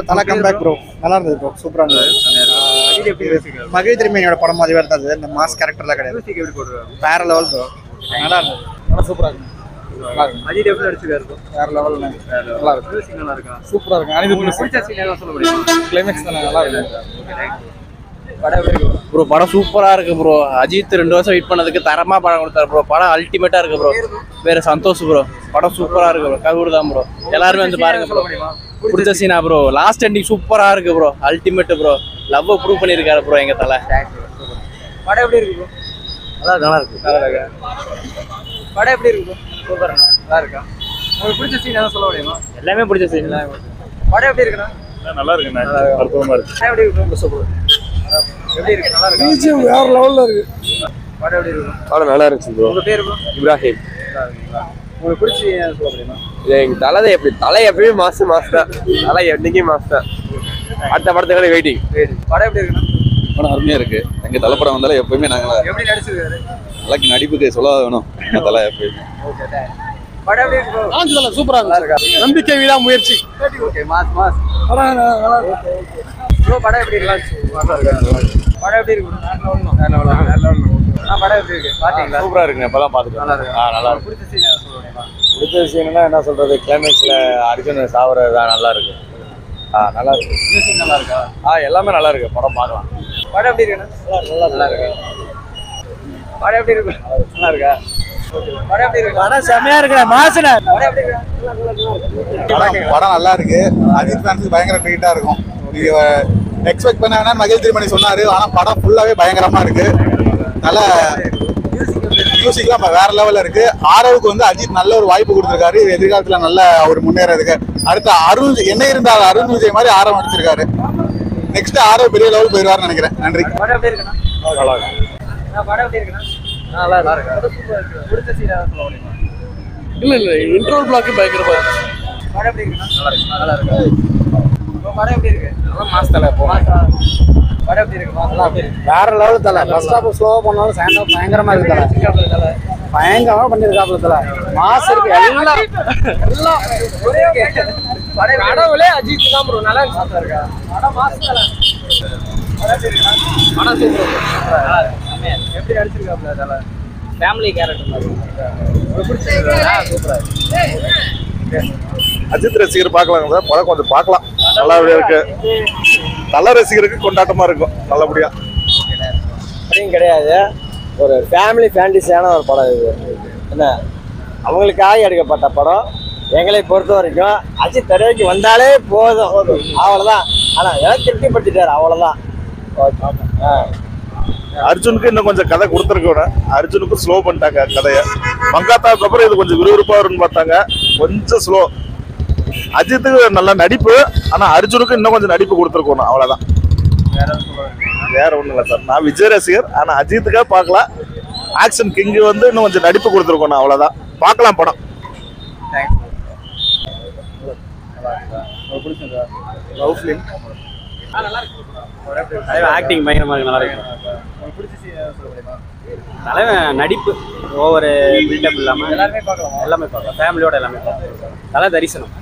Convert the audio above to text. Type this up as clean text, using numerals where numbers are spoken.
தலை comeback bro, நல்லா இருந்தது ப்ரோ, சூப்பரா இருந்தது. மகிழ் திருமேனியோட படம் மாதிரி இருந்தது, இந்த மாஸ் கேரக்டர்லாம் கிடையாது, வேற லெவல் ப்ரோ, நல்லா இருந்தது, சூப்பரா இருக்கு. அஜித் எப்படி நடிச்சிருக்காரு வேற லெவல், நல்லா இருக்கு, நல்லா இருக்கா, சூப்பரா இருக்கு. அனிருத் பிடிச்ச சீன் எல்லாம் சொல்ல முடியும்? கிளைமேக்ஸ் தான் நல்லா இருக்கு. ப்ரோ படம் சூப்பரா இருக்கு ப்ரோ. அஜித் 2 வருஷம் வெயிட் பண்ணதுக்கு தரமா படம் கொடுத்தாரு ப்ரோ. படம் அல்டிமேட்டா இருக்கு ப்ரோ. வேற சந்தோஷ் ப்ரோ, படம் சூப்பரா இருக்கு ப்ரோ. கவுர் தான் ப்ரோ, எல்லாருமே வந்து பாருங்க ப்ரோ. பிடிச்ச சீனா ப்ரோ, லாஸ்ட் எண்டிங் சூப்பரா இருக்கு bro, ultimate bro. Love prove பண்ணிருக்காரு ப்ரோ எங்க தலை. படம் எப்படி இருக்கு ப்ரோ? நல்லா இருக்கு. படம் எப்படி இருக்கு ப்ரோ? சூப்பரா நல்லா இருக்கா? உங்களுக்கு பிடிச்ச சீன் எதாவது சொல்ல முடியுமா? எல்லாமே பிடிச்ச சீன். படம் எப்படி இருக்குண்ணா? நல்லா இருக்குண்ணா, அற்புதமா இருக்கு. படம் எப்படி இருக்கு? சூப்பர். எப்படி இருக்கு? நல்லா இருக்கு. பிஜிஎம் வேற லெவல்ல இருக்கு. படம் எப்படி இருக்கு? படம் நல்லா இருந்துச்சு ப்ரோ. உங்க பேர் ப்ரோ? இப்ராஹிம். உங்களுக்கு பிடிச்ச சீன் சொல்ல முடியுமா? எங்க தலை எப்பயுமே மாஸ் தான். தலை என்னைக்கு மாஸ் தான். அடுத்த படத்துக்கான வெயிட்டிங். படம் எப்படி இருக்குண்ணா? படம் அருமையா இருக்கு. எங்க தலைப்படம் வந்தாலும் எப்பயுமே நாங்க எப்படி நடிச்சிருக்காரு? தலைக்கு நடிப்புக்கு சொல்ல வேணும். எங்க தலை எப்பயுமே படம் எப்படி இருக்கு ப்ரோ? சூப்பரா இருக்கு. நம்பிக்கை விடா முயற்சி. Okay, mass mass. ப்ரோ படம் எப்படி இருக்கு? படம் எப்படி இருக்கு? படம் எப்படி இருக்கு? பாத்தீங்களா? சூப்பரா இருக்குங்க, இப்பதான் பாத்துட்டு. நல்லா இருக்கு. நல்லா இருக்கு. பிடிச்ச சீன் எதாவது சொல்ல முடியுமா? பிடிச்ச சீன்னா என்ன சொல்றது, கிளைமேக்ஸ்ல அர்ஜுன் சாவறது தான் நல்லா இருக்கு. நல்லா இருக்கு. மியூசிக் நல்லா இருக்கா? எல்லாமே நல்லா இருக்கு, படம் பார்க்கலாம். படம் எப்படி இருக்குண்ணா? நல்லா இருக்கு. படம் எப்படி இருக்கு? நல்லா இருக்கா? படம் எப்படி இருக்கு? படம் செமையா இருக்கு, மாசன. படம் எப்படி இருக்கு? படம் நல்லா இருக்கு. அஜித் ஃபேன்ஸுக்கு பயங்கர ட்ரீட்டா இருக்கும். நீங்க எக்ஸ்பெக்ட் பண்ண வேணா மகிழ் திருமணி சொன்னாரு, ஆனா படம் ஃபுல்லாவே பயங்கரமா இருக்கு. நல்ல மியூசிக்லாம் வேற லெவல்ல இருக்கு. ஆரவுக்கு வந்து அஜித் நல்ல ஒரு வாய்ப்பு கொடுத்திருக்காரு, எதிர்காலத்துல நல்ல அவர் முன்னேறதுக்கு. அடுத்து அருண் என்ன இருந்தாலும் அருண் விஜய் மாதிரி ஆரவ் நடிச்சிருக்காரு. நெக்ஸ்ட் ஆரவ் பெரிய லெவல் போயிடுவார்னு நினைக்கிறேன். நன்றி. படம் எப்படி இருக்குண்ணா? நல்லா இருக்கு. படம் எப்படி இருக்குண்ணா? நல்லா இருக்கு. பிடிச்ச சீன் எதாவது சொல்ல முடியுமா? இல்ல இன்ட்ரோல் பிளாக் பயங்கரமா இருக்கு. படம் எப்படி இருக்குண்ணா? நல்லா இருக்கு. படம் எப்படி இருக்கு? மாஸ் தலை படம் எப்படி இருக்கு? நல்லா இருக்கு. வேற லெவல் தலை. ஃபர்ஸ்ட் ஹாஃப் ஸ்லோவா பண்ணாலும் செகண்ட் ஹாஃப் பயங்கரமா இருக்கு தலை. பயங்கரமா பண்ணிருக்காப்ல தலை. மாஸ் இருக்கு எல்லாம் கடவுளே அஜித் தான் ப்ரோ. நல்லா இருக்கு. படம் மாஸ் தலை. படம் எப்படி இருக்குண்ணா? படம் சூப்பர். எப்படி நடிச்சிருக்காப்ல தலை? ஃபேமிலி கேரக்டர் மாதிரி. உங்களுக்கு பிடிச்சிருக்கா? சூப்பரா இருக்கு. அஜித் ரசிகர் பார்க்கலாங்க சார், படம் கொஞ்சம் பார்க்கலாம், நல்லாவே இருக்கு. தலை ரசிகருக்கு கொண்டாட்டமா இருக்கும், நல்லபடியா. அப்படியும் கிடையாது, ஒரு ஃபேமிலி ஃபேண்டசியான ஒரு படம் இது. என்ன, அவங்களுக்காக எடுக்கப்பட்ட படம். எங்களை பொறுத்த வரைக்கும் அஜித் திரைக்கு வந்தாலே போதும், அவ்வளோதான். ஆனால் எனக்கு திருப்திப்படுத்திட்டாரு, அவ்வளோதான். அர்ஜுனுக்கு இன்னும் கொஞ்சம் கதை கொடுத்துருக்கோம். அர்ஜுனுக்கு ஸ்லோ பண்ணிட்டாங்க கதையை. மங்காத்தாவுக்கு அப்புறம் இது கொஞ்சம் விறுவிறுப்பா வரும்னு பார்த்தாங்க, கொஞ்சம் ஸ்லோ. அஜித்துக்கு நல்ல நடிப்பு, ஆனா அர்ஜுனுக்கு இன்னும் கொஞ்சம் நடிப்பு கொடுத்துருக்கணும், அவ்வளவுதான். வேற ஒண்ணும் இல்லை சார். நான் விஜய் ரசிகர், ஆனா அஜித்துக்காக பார்க்கலாம். ஆக்ஷன் கிங் வந்து இன்னும் கொஞ்சம் நடிப்பு கொடுத்துருக்கணும், அவ்வளவுதான். பார்க்கலாம் படம். லவ் ஃபிலிம் ஆக்டிங் பயங்கரமா இருக்கு, நல்லா இருக்கு. தலைவன் நடிப்பு ஒவ்வொரு பில்டப் இல்லாம எல்லாருமே பார்க்கலாம். எல்லாமே பார்க்கலாம், ஃபேமிலியோட எல்லாமே பார்க்கலாம். தலை தரிசனம்.